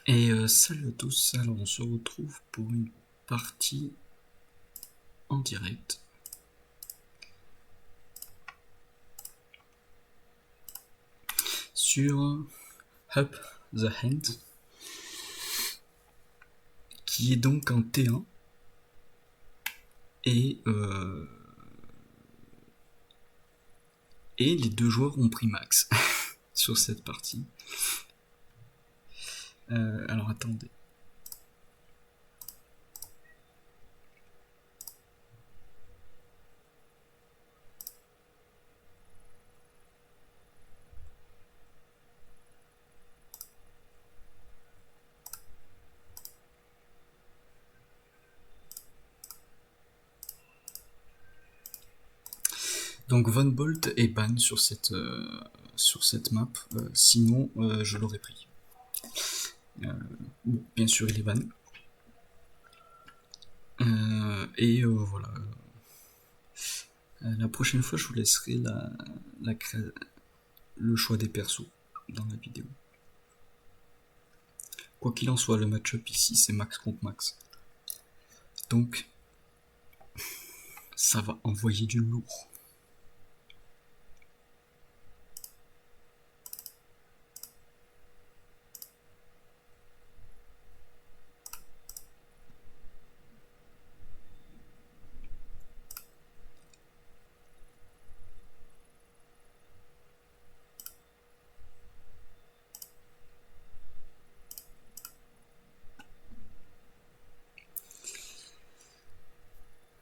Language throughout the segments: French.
Et salut à tous, alors on se retrouve pour une partie en direct sur Up the Hand, qui est donc en T1 et les deux joueurs ont pris max sur cette partie. Alors attendez. Donc Von Bolt est ban sur cette map, sinon je l'aurais pris. Bon, bien sûr il est ban. Voilà. La prochaine fois je vous laisserai le choix des persos dans la vidéo. Quoi qu'il en soit, le match-up ici c'est max contre max. Donc ça va envoyer du lourd.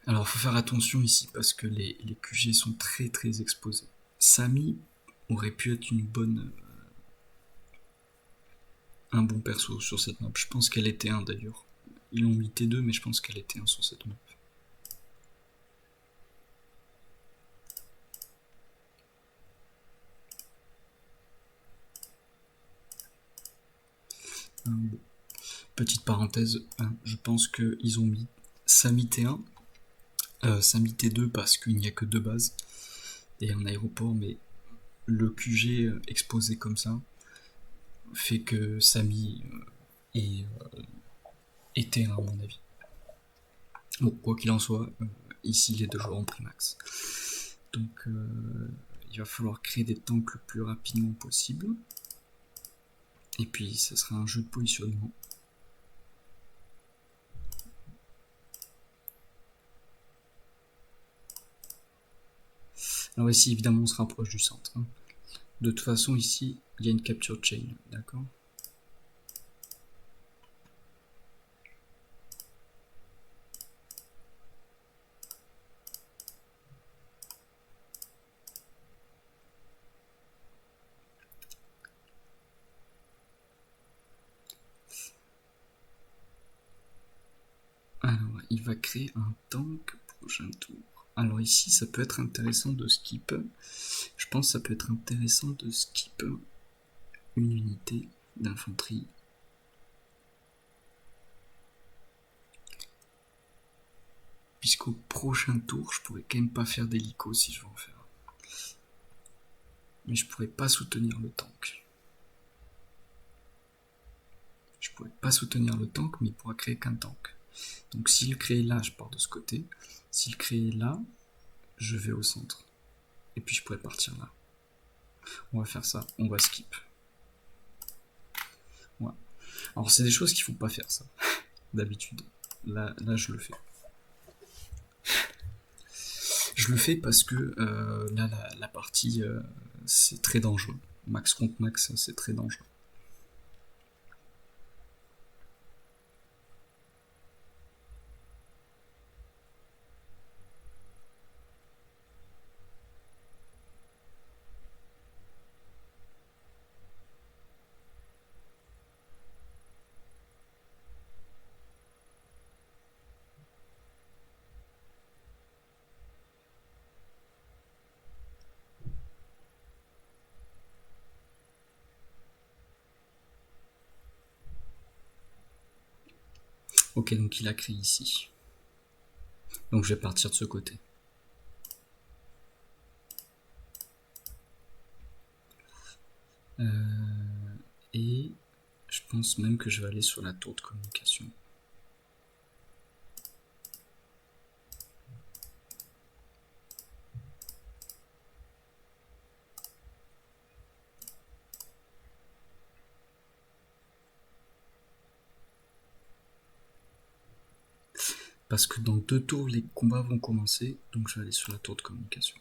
Alors faut faire attention ici parce que les QG sont très très exposés. Sammy aurait pu être un bon perso sur cette map. Je pense qu'elle était un d'ailleurs. Ils l'ont mis T2 mais je pense qu'elle était un sur cette map. Bon. Petite parenthèse, je pense qu'ils ont mis Sammy T1, Sammy T2 parce qu'il n'y a que deux bases et un aéroport, mais le QG exposé comme ça fait que Sammy était à mon avis. Bon, quoi qu'il en soit, ici les deux joueurs ont pris max. Donc il va falloir créer des tanks le plus rapidement possible. Et puis ça sera un jeu de positionnement. Alors ici évidemment on se rapproche du centre. De toute façon ici il y a une capture chain, d'accord ? Alors il va créer un tank prochain tour. Alors ici ça peut être intéressant de skip. Je pense que ça peut être intéressant de skip une unité d'infanterie. Puisqu'au prochain tour, je pourrais quand même pas faire d'hélico si je veux en faire. Mais je pourrais pas soutenir le tank. Je pourrais pas soutenir le tank, mais il pourra créer qu'un tank. Donc s'il crée là, je pars de ce côté. S'il crée là, je vais au centre. Et puis je pourrais partir là. On va faire ça, on va skip. Ouais. Alors c'est des choses qu'il faut pas faire ça, d'habitude. Là je le fais. Je le fais parce que là la partie c'est très dangereux. Max contre max, c'est très dangereux. Ok, donc il a créé ici. Donc je vais partir de ce côté. Et Je pense même que je vais aller sur la tour de communication. Parce que dans 2 tours, les combats vont commencer, donc je vais aller sur la tour de communication.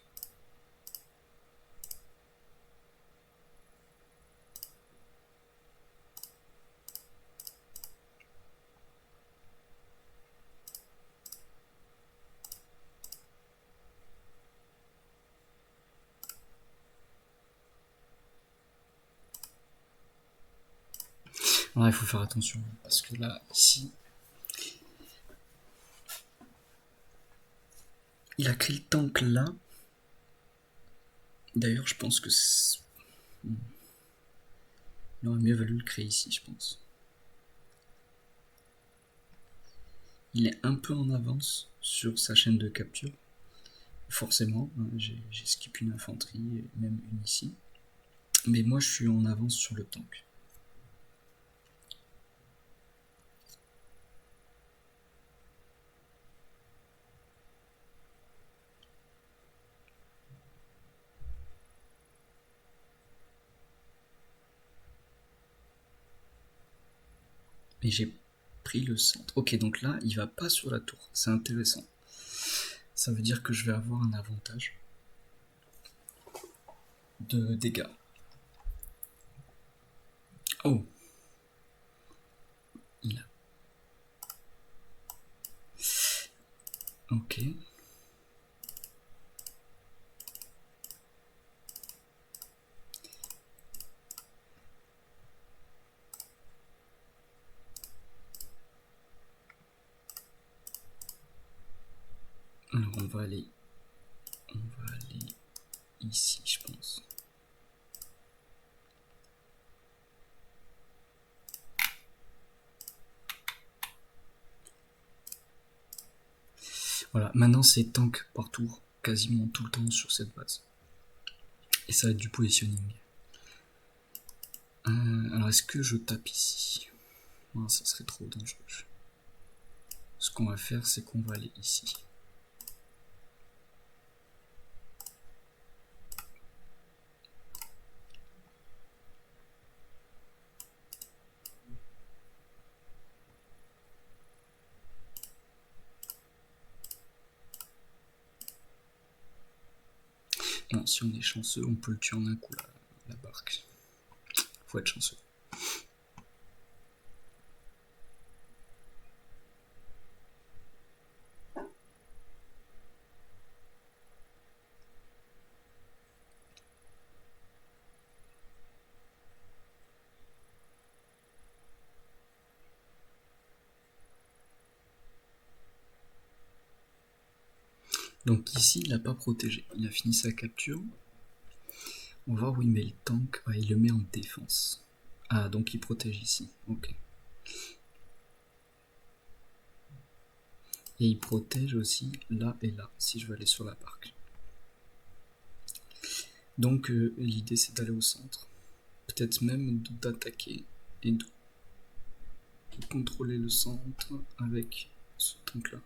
Alors il faut faire attention, parce que là, ici, il a créé le tank là. D'ailleurs, je pense que il aurait mieux valu le créer ici, je pense. Il est un peu en avance sur sa chaîne de capture. Forcément, j'ai skip une infanterie, même une ici. Mais moi, je suis en avance sur le tank. Et j'ai pris le centre. Ok, donc là, il va pas sur la tour. C'est intéressant. Ça veut dire que je vais avoir un avantage de dégâts. Oh, il a. Ok. Alors on va aller ici, je pense. Voilà, maintenant c'est tank par tour, quasiment tout le temps sur cette base. Et ça va être du positioning. Alors est-ce que je tape ici? Non, ça serait trop dangereux. Ce qu'on va faire, c'est qu'on va aller ici. Non, si on est chanceux, on peut le tuer en un coup, la barque. Faut être chanceux. Donc ici, il n'a pas protégé. Il a fini sa capture. On va voir où il met le tank. Ouais, il le met en défense. Ah, donc il protège ici. Ok. Et il protège aussi là et là, si je veux aller sur la barque. Donc l'idée c'est d'aller au centre. Peut-être même d'attaquer et de contrôler le centre avec ce tank là.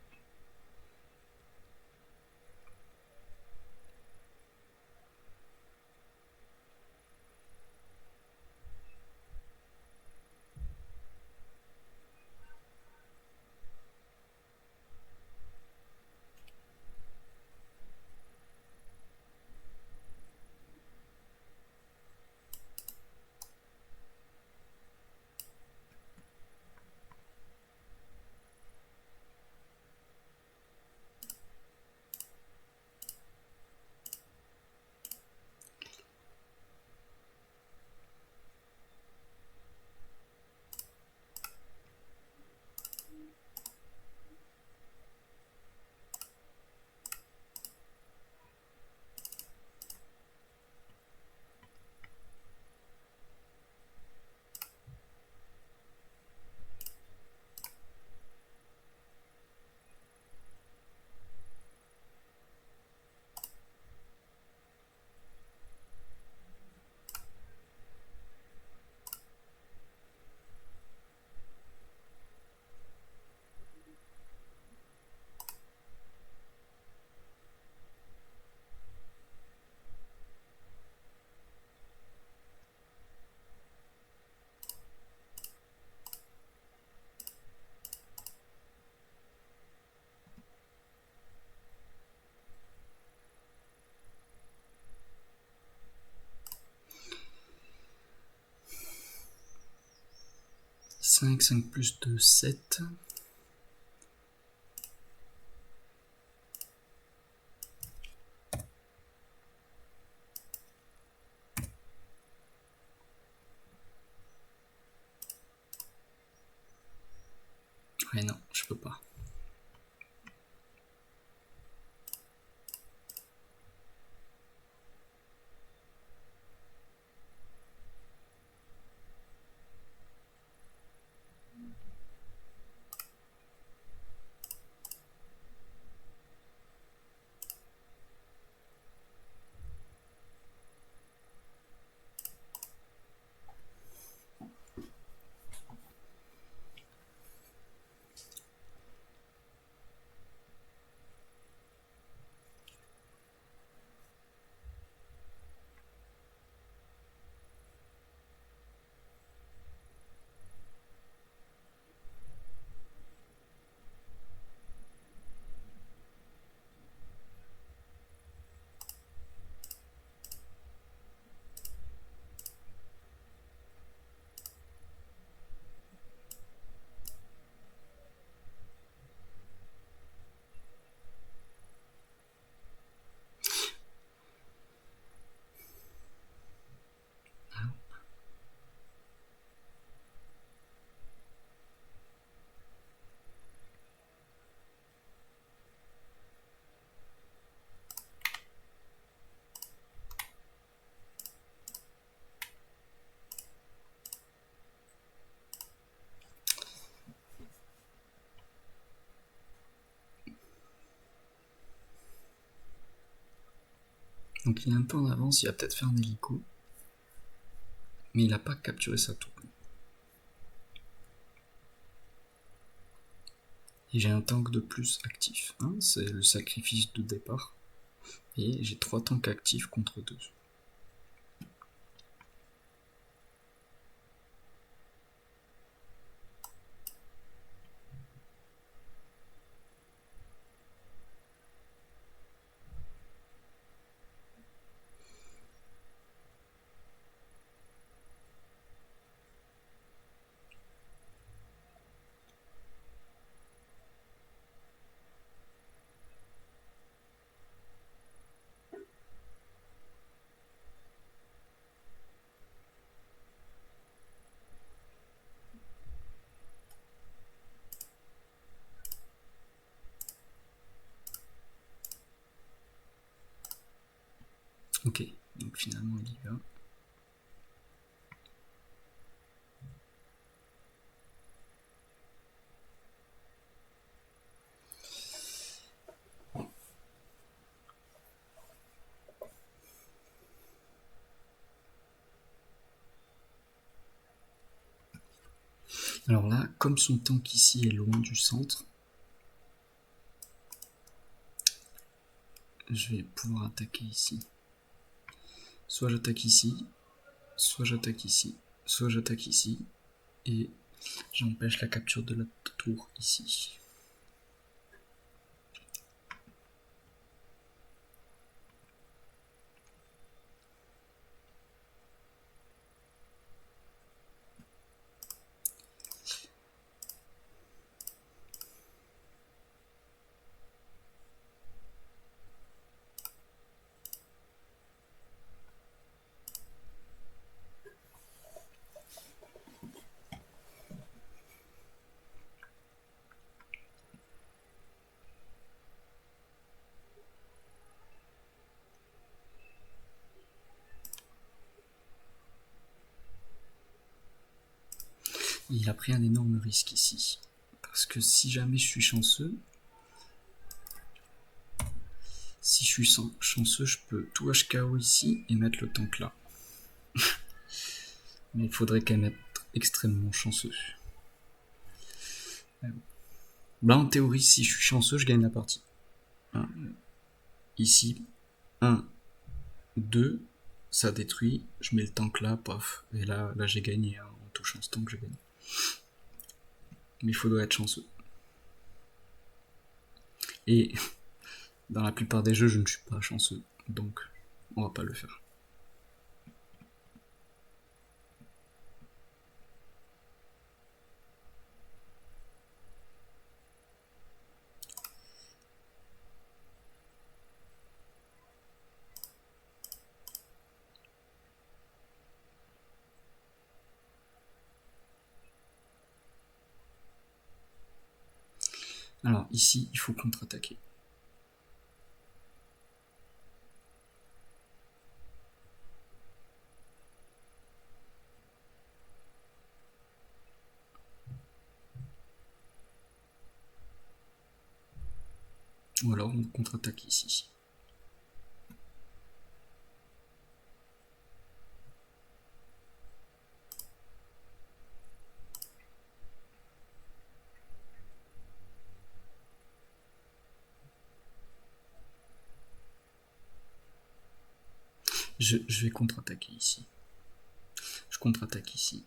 5, 5 plus 2, 7. Ouais, non, je peux pas. Donc il est un peu en avance, il va peut-être faire un hélico. Mais il n'a pas capturé sa tour. Et j'ai un tank de plus actif. Hein, c'est le sacrifice de départ. Et j'ai 3 tanks actifs contre 2. Ok, donc finalement il y va. Alors là, comme son tank ici est loin du centre, je vais pouvoir attaquer ici. Soit j'attaque ici, soit j'attaque ici, soit j'attaque ici, et j'empêche la capture de la tour ici. Il a pris un énorme risque ici. Parce que si jamais je suis chanceux, je peux tout HKO ici et mettre le tank là. Mais il faudrait quand même être extrêmement chanceux. Là, en théorie, si je suis chanceux, je gagne la partie. Ici, 1, 2, ça détruit, je mets le tank là, paf, et là j'ai gagné, hein, en touchant ce tank, j'ai gagné. Mais il faudrait être chanceux. Et dans la plupart des jeux, je ne suis pas chanceux, donc on va pas le faire. Alors ici, il faut contre-attaquer. Ou alors on contre-attaque ici. Je vais contre-attaquer ici. Je contre-attaque ici.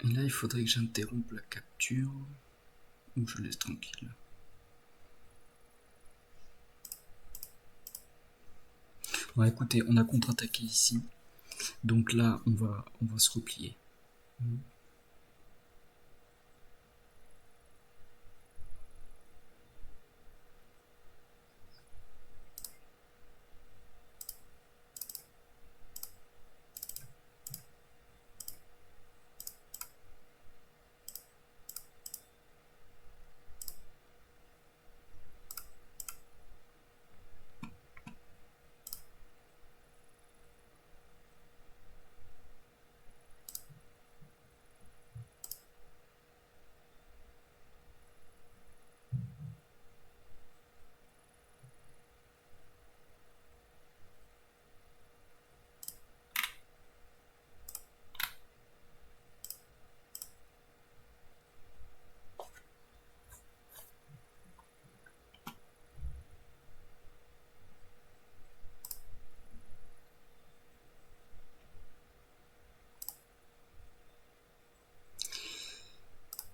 Et là, il faudrait que j'interrompe la capture ou je laisse tranquille. Bon, écoutez, on a contre-attaqué ici. Donc là, on va se replier.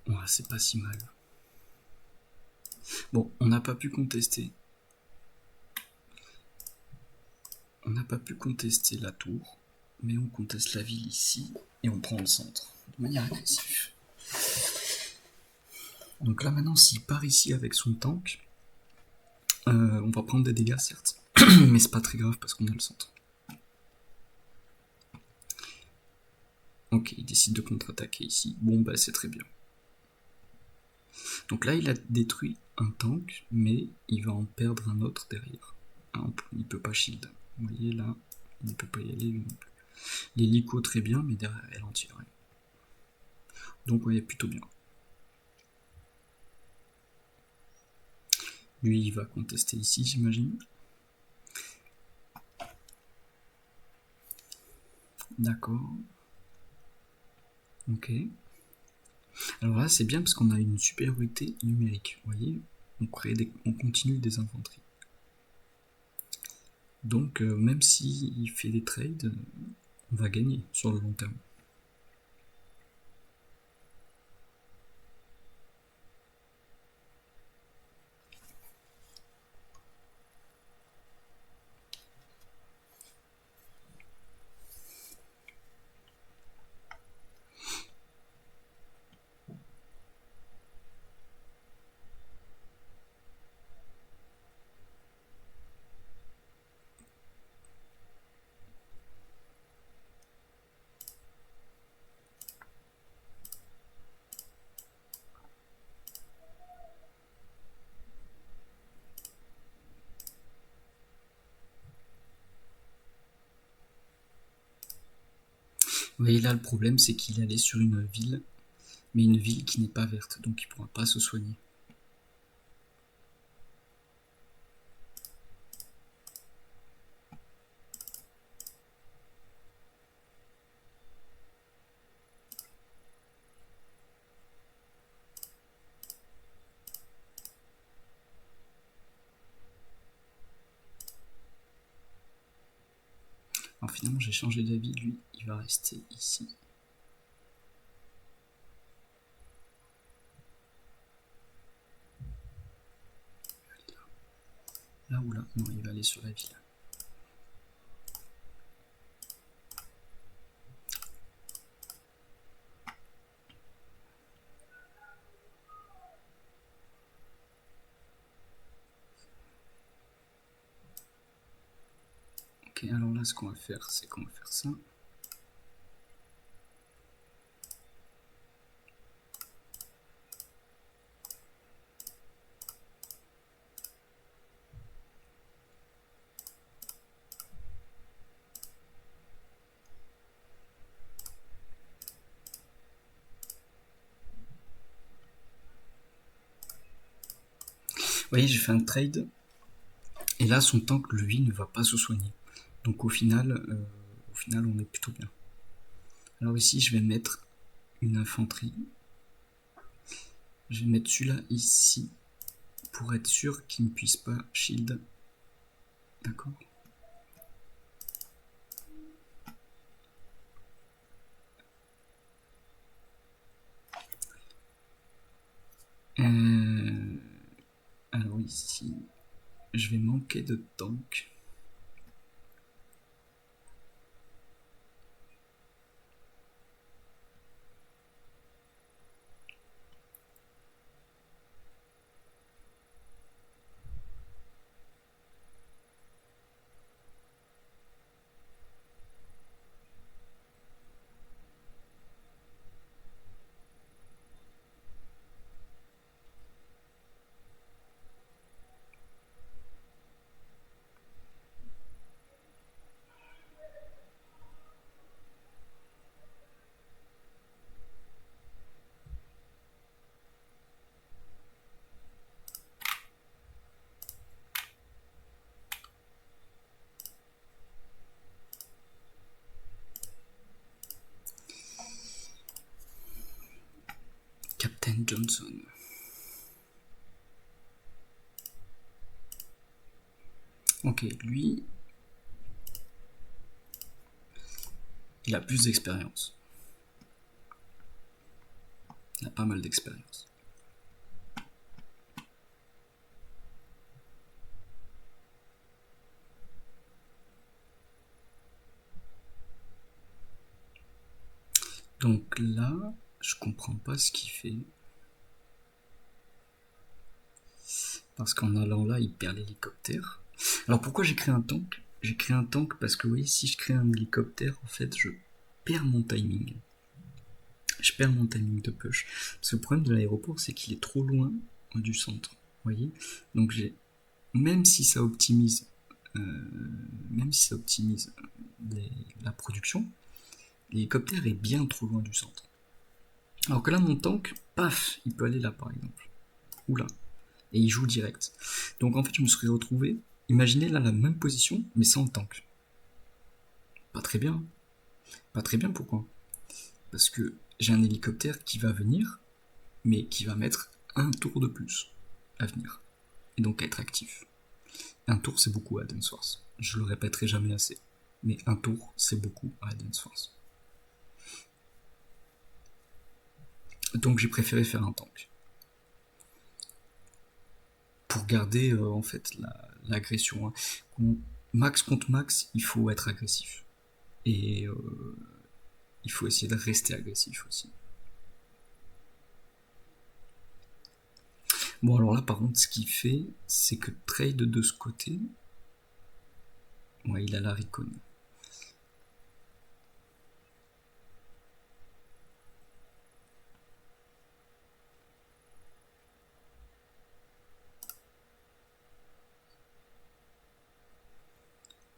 Ouais, c'est pas si mal. Bon, on n'a pas pu contester. On n'a pas pu contester la tour, mais on conteste la ville ici et on prend le centre de manière agressive. Donc là maintenant, s'il part ici avec son tank, on va prendre des dégâts certes, mais c'est pas très grave parce qu'on a le centre. Ok, il décide de contre-attaquer ici. Bon bah c'est très bien. Donc là il a détruit un tank, mais il va en perdre un autre derrière. Il peut pas shield. Vous voyez là, il ne peut pas y aller lui non plus. L'hélico très bien, mais derrière elle en tire. Donc on est plutôt bien. Lui il va contester ici j'imagine. D'accord. Ok. Alors là c'est bien parce qu'on a une supériorité numérique. Vous voyez, on continue des infanteries. Donc même s'il fait des trades, on va gagner sur le long terme. Vous voyez là le problème c'est qu'il allait sur une ville mais une ville qui n'est pas verte, donc il ne pourra pas se soigner. Alors finalement j'ai changé d'avis, lui il va rester ici. Là ou là? Non, il va aller sur la ville. Ok, alors là ce qu'on va faire, c'est qu'on va faire ça. Vous voyez, j'ai fait un trade, et là son tank, lui, ne va pas se soigner. Donc au final, on est plutôt bien. Alors ici, je vais mettre une infanterie. Je vais mettre celui-là ici, pour être sûr qu'il ne puisse pas shield. D'accord. Alors ici, je vais manquer de tank. Captain Johnson. Ok, lui, il a plus d'expérience. Il a pas mal d'expérience. Donc là, je comprends pas ce qu'il fait. Parce qu'en allant là, il perd l'hélicoptère. Alors pourquoi j'ai créé un tank? J'ai créé un tank parce que oui, si je crée un hélicoptère, en fait, je perds mon timing. Je perds mon timing de push. Parce que le problème de l'aéroport, c'est qu'il est trop loin du centre. Vous voyez? Donc même si ça optimise, la production, l'hélicoptère est bien trop loin du centre. Alors que là, mon tank, paf, il peut aller là par exemple. Ou là. Et il joue direct. Donc en fait, je me serais retrouvé, imaginez là la même position, mais sans le tank. Pas très bien. Pas très bien, pourquoi? Parce que j'ai un hélicoptère qui va venir, mais qui va mettre un tour de plus à venir. Et donc à être actif. Un tour, c'est beaucoup à Dance Force. Je le répéterai jamais assez. Mais un tour, c'est beaucoup à Dance Force. Donc j'ai préféré faire un tank. Pour garder en fait l'agression. Hein. Max contre max, il faut être agressif. Et il faut essayer de rester agressif aussi. Bon alors là par contre ce qu'il fait, c'est que trade de ce côté, ouais il a la recon.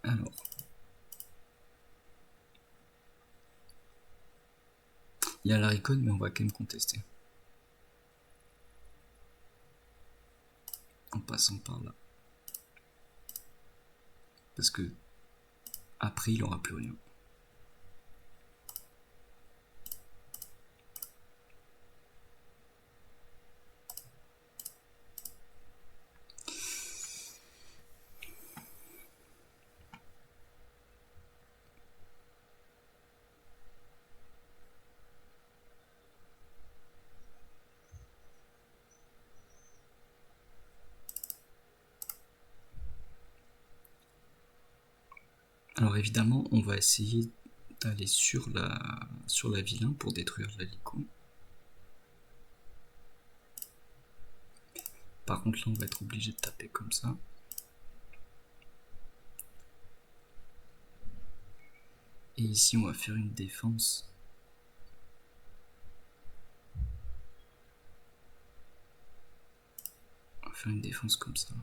Alors Il y a la recon, mais on va quand même contester. En passant par là. Parce que après, il n'aura plus rien. Alors évidemment, on va essayer d'aller sur la ville 1 pour détruire l'hélico. Par contre là, on va être obligé de taper comme ça. Et ici, on va faire une défense. On va faire une défense comme ça.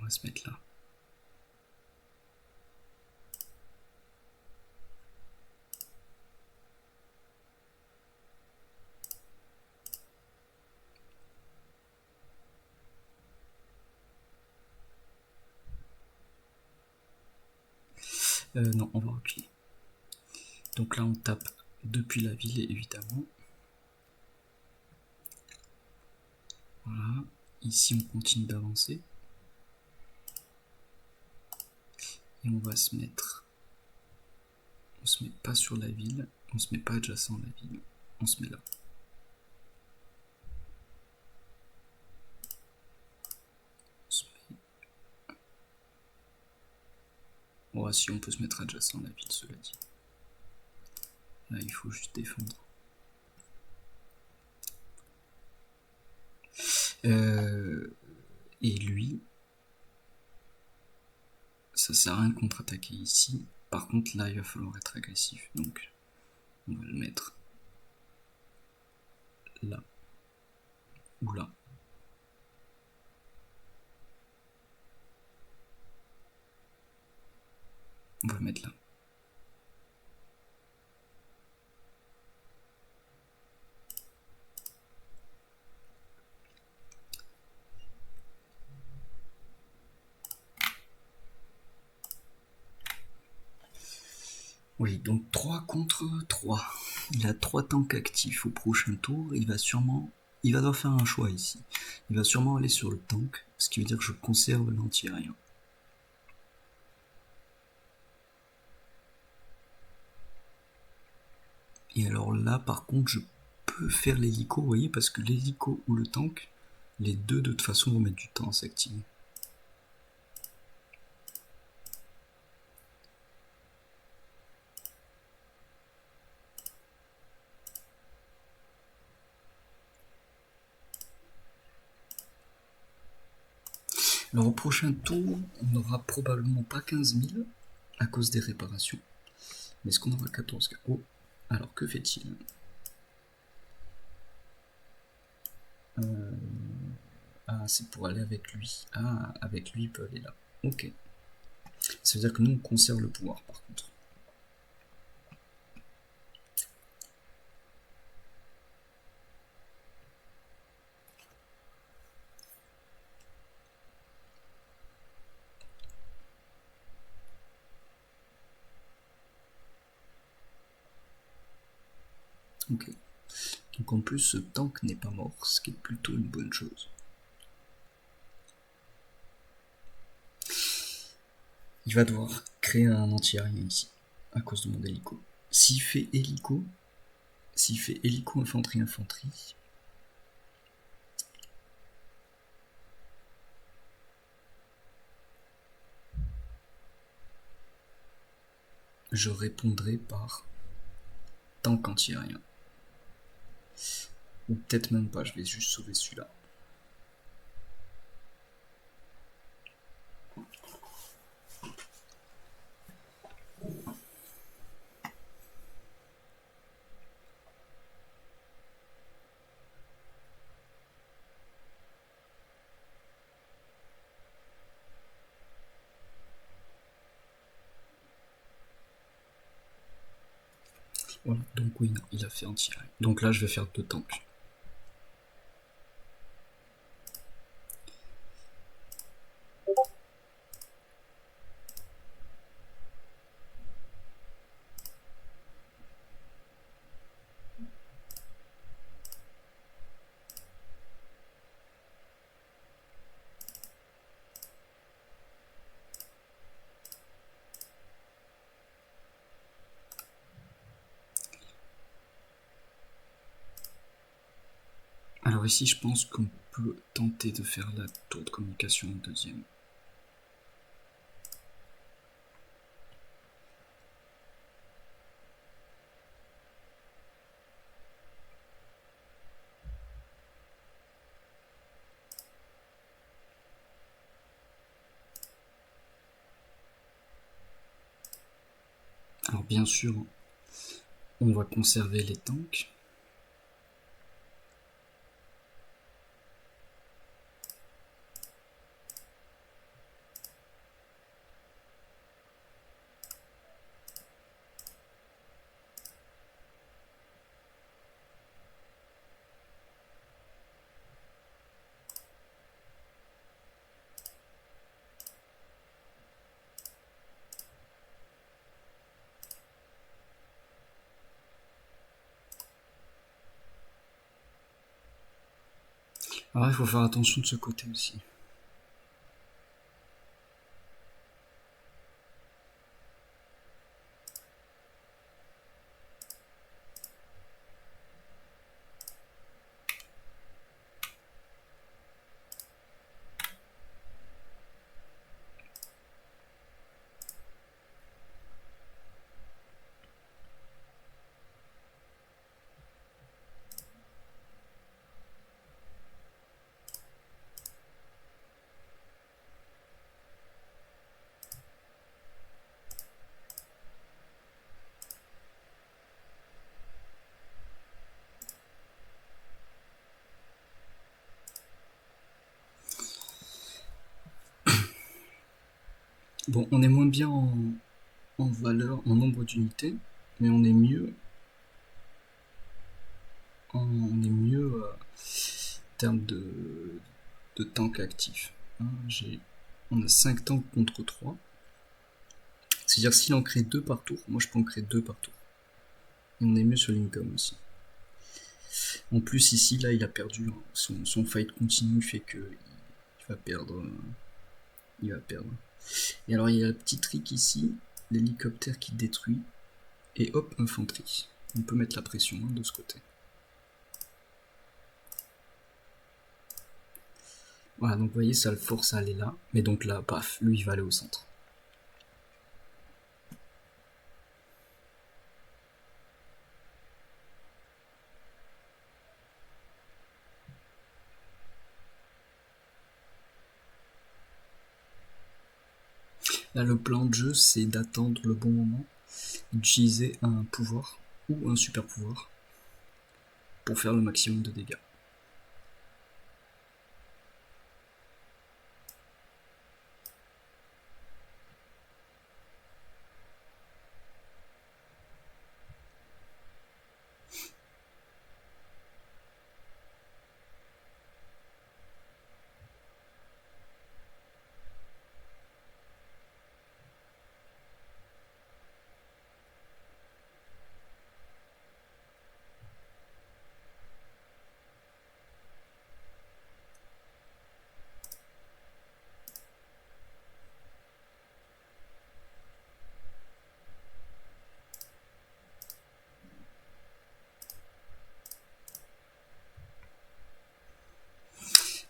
On va se mettre là. Non, on va reculer. Donc là, on tape depuis la ville, évidemment. Voilà. Ici, on continue d'avancer. Et on va se mettre... On se met pas sur la ville. On se met pas adjacent à la ville. On se met là. Bon, si on peut se mettre adjacent à la ville, cela dit. Là, il faut juste défendre. Et lui, ça sert à rien de contre-attaquer ici. Par contre, là, il va falloir être agressif. Donc, on va le mettre là. Ou là. On va le mettre là. Oui, donc 3 contre 3. Il a 3 tanks actifs au prochain tour. Il va devoir faire un choix ici. Il va sûrement aller sur le tank, ce qui veut dire que je conserve l'anti-aérien. Et alors là, par contre, je peux faire l'hélico, vous voyez, parce que l'hélico ou le tank, les deux de toute façon vont mettre du temps à s'activer. Alors au prochain tour, on n'aura probablement pas 15 000 à cause des réparations. Mais est-ce qu'on aura 14 000? Oh, alors que fait-il? Ah, c'est pour aller avec lui. Ah, avec lui, il peut aller là. Ok. Ça veut dire que nous, on conserve le pouvoir, par contre. Ok. Donc en plus, ce tank n'est pas mort, ce qui est plutôt une bonne chose. Il va devoir créer un anti-aérien ici, à cause de mon hélico. S'il fait hélico infanterie, je répondrai par tank anti-aérien. Ou peut-être même pas, je vais juste sauver celui-là. Voilà, donc oui, non, il a fait anti-air. Donc là, je vais faire 2 tanks. Alors ici, je pense qu'on peut tenter de faire la tour de communication en deuxième. Alors bien sûr, on va conserver les tanks. Alors il faut faire attention de ce côté aussi. Bon, on est moins bien en valeur, en nombre d'unités, mais on est mieux en termes de tanks actifs. Hein, on a 5 tanks contre 3. C'est-à-dire s'il en crée 2 par tour, moi je peux en créer 2 par tour. Et on est mieux sur l'income aussi. En plus ici, là, il a perdu. Son fight continu fait que il va perdre. Il va perdre. Et alors il y a le petit trick ici, l'hélicoptère qui détruit. Et hop, infanterie. On peut mettre la pression hein, de ce côté. Voilà, donc vous voyez, ça le force à aller là. Mais donc là, paf, lui il va aller au centre. Là, le plan de jeu, c'est d'attendre le bon moment, d'utiliser un pouvoir ou un super pouvoir pour faire le maximum de dégâts.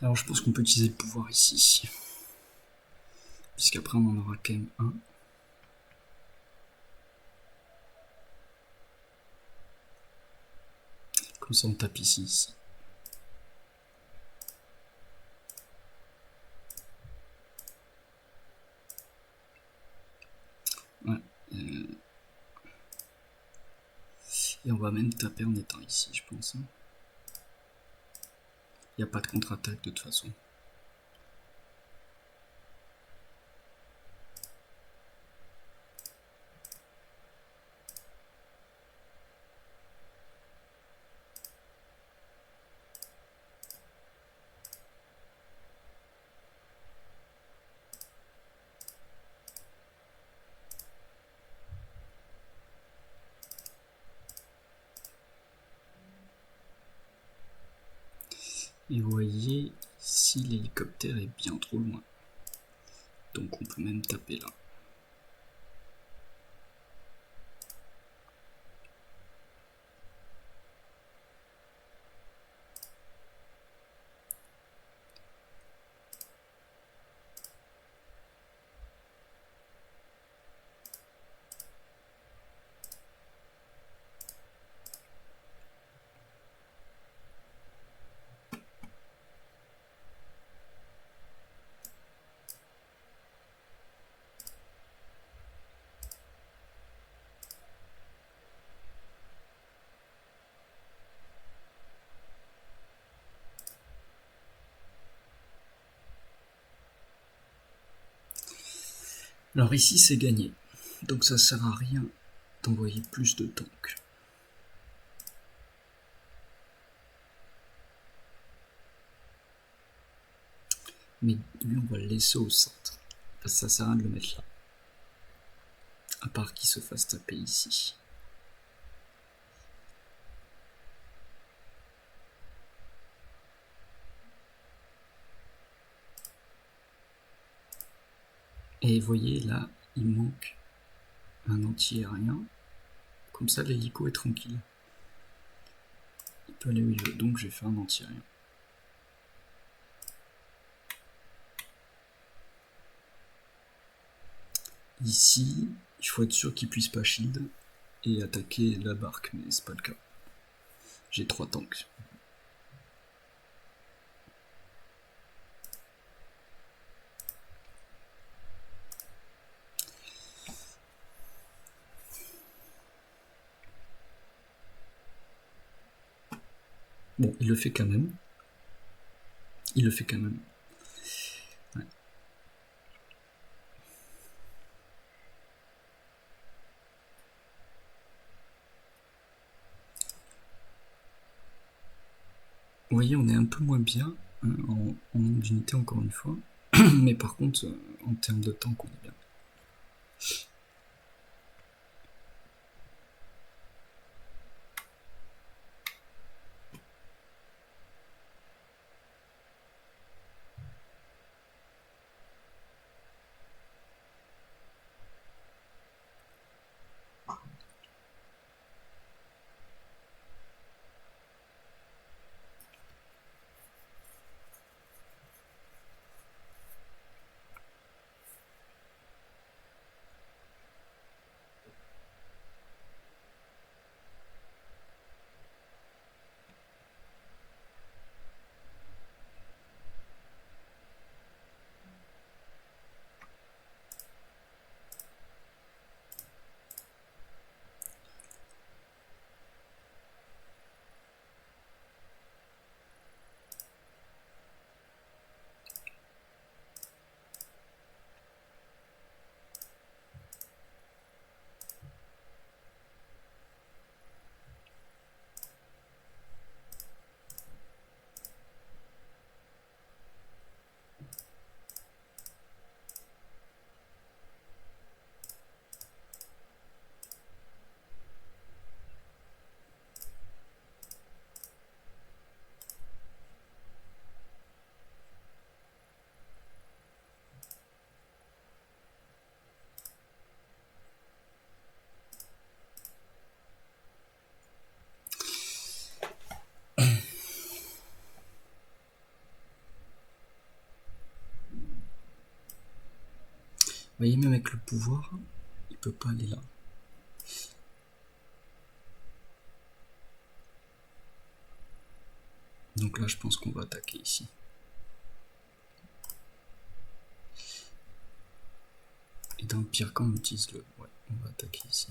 Alors je pense qu'on peut utiliser le pouvoir ici. Puisqu'après on en aura quand même un. Comme ça on tape ici. Ouais. Et on va même taper en étant ici, je pense. Il n'y a pas de contre-attaque de toute façon. Et vous voyez, ici l'hélicoptère est bien trop loin. Donc on peut même taper là. Alors ici c'est gagné, donc ça sert à rien d'envoyer plus de tanks. Mais lui on va le laisser au centre, parce que ça sert à rien de le mettre là. À part qu'il se fasse taper ici. Et vous voyez là, il manque un anti-aérien. Comme ça l'hélico est tranquille. Il peut aller où il veut, donc je vais faire un anti-aérien. Ici, il faut être sûr qu'il puisse pas shield et attaquer la barque, mais c'est pas le cas. J'ai 3 tanks. Bon, il le fait quand même. Il le fait quand même. Ouais. Vous voyez, on est un peu moins bien en nombre d'unités encore une fois. Mais par contre, en termes de tank, on est bien. Vous voyez, même avec le pouvoir, il peut pas aller là. Donc là, je pense qu'on va attaquer ici. Et dans le pire cas, on utilise le... Ouais, on va attaquer ici.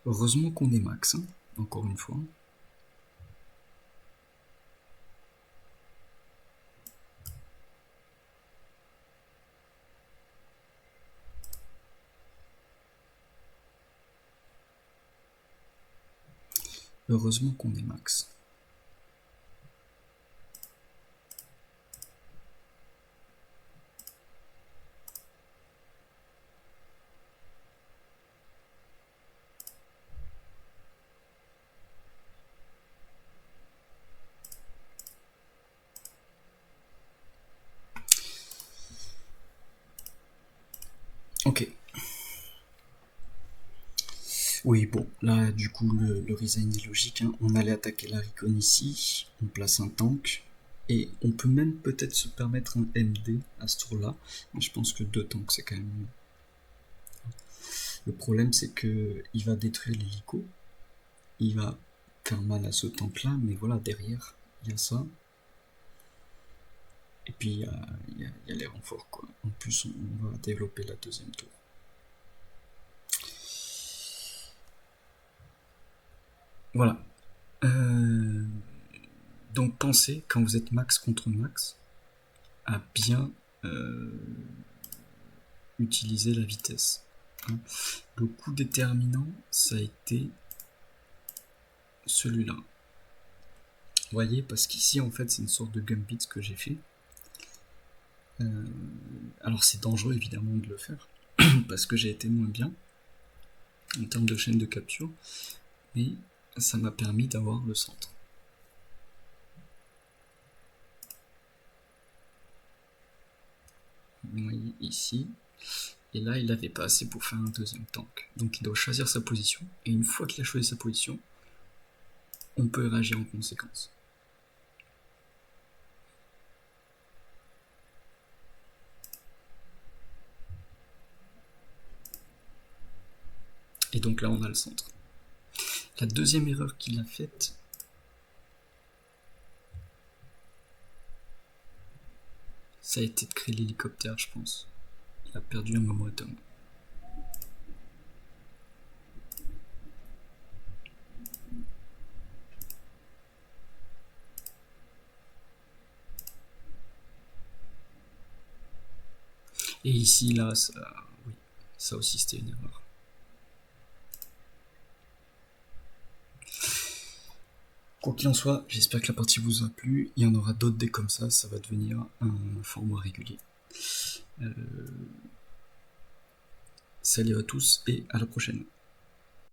Heureusement qu'on est max, hein, encore une fois. Heureusement qu'on est max. Oui, bon, là, du coup, le resign est logique, hein. On allait attaquer la Recon ici, on place un tank, et on peut même peut-être se permettre un MD à ce tour-là, mais je pense que 2 tanks, c'est quand même mieux. Le problème, c'est que il va détruire l'hélico, il va faire mal à ce tank-là, mais voilà, derrière, il y a ça. Et puis, il y a les renforts, quoi. En plus, on va développer la deuxième tour. Voilà. Donc pensez, quand vous êtes max contre max, à bien utiliser la vitesse. Hein. Le coup déterminant, ça a été celui-là. Vous voyez, parce qu'ici, en fait, c'est une sorte de gambit que j'ai fait. Alors c'est dangereux, évidemment, de le faire, parce que j'ai été moins bien en termes de chaîne de capture, mais ça m'a permis d'avoir le centre. Vous voyez ici, et là il n'avait pas assez pour faire un deuxième tank. Donc il doit choisir sa position, et une fois qu'il a choisi sa position, on peut réagir en conséquence. Et donc là on a le centre. La deuxième erreur qu'il a faite, ça a été de créer l'hélicoptère, je pense. Il a perdu un momentum. Et ici, là, oui, ça aussi c'était une erreur. Quoi qu'il en soit, j'espère que la partie vous a plu. Il y en aura d'autres dès comme ça va devenir un format régulier. Salut à tous et à la prochaine.